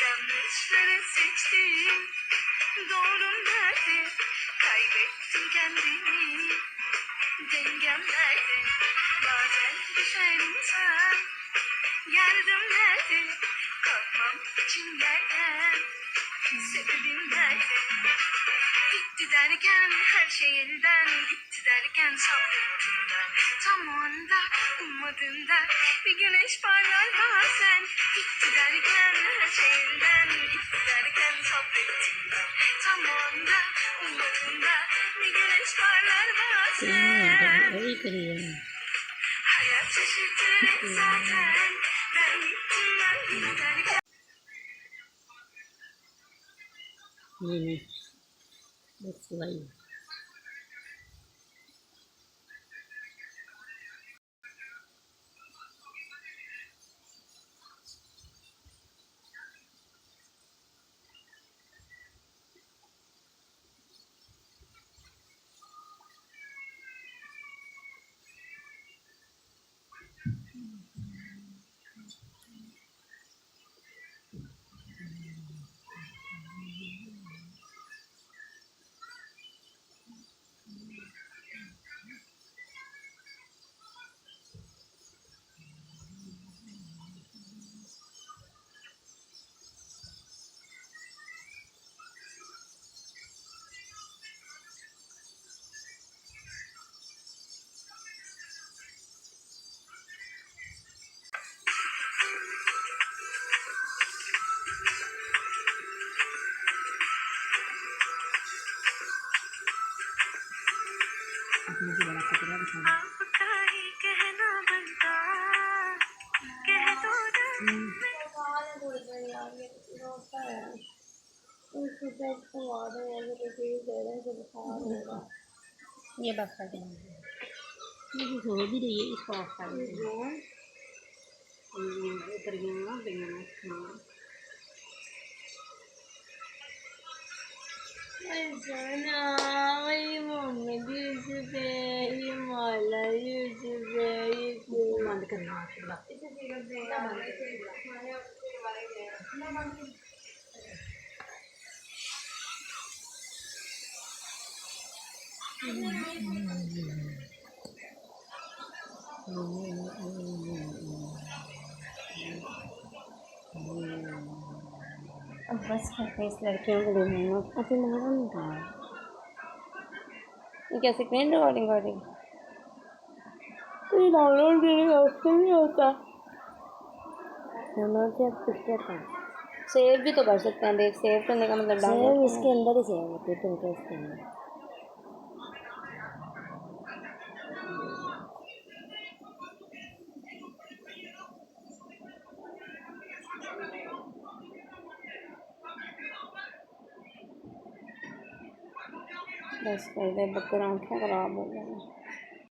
Yanlışları seçtim, doğrum nerede? Kaybettim kendimi, dengem nerede? Bazen düşer insan, yardım nerede? Kalkmam için yerden, sebebim nerede? Gitti derken her şey elden, gitti derken sabrettim ben. Tam o anda ummadığımda bir güneş parlar bazen. Gitti derken her şey elden, gitti derken sabrettim ben. Tam o anda ummadığımda bir güneş parlar bazen. Hayat şaşırtır hep zaten. Ben gittim ben derken. That's life. आपका ही कहना बनता, कह दो ये बस कर देंगे ये हो भी रही है इसको ऑफ कर देंगे उतर गया वही मम्मी यूट्यूब ये मौला यूट्यूब बंद करना अब बस करते इस लड़कियों को देखने अभी मारा नहीं था ये कैसे क्लीन रिकॉर्डिंग ये डाउनलोड करने का ऑप्शन नहीं होता दोनों से पिक्चर का सेव भी तो कर सकते हैं, देख सेव करने का मतलब डाउनलोड सेव करना इसके अंदर ही सेव होती है, पिंटरेस्ट के अंदर। बस कर दे, बकर आँखें खराब हो गई।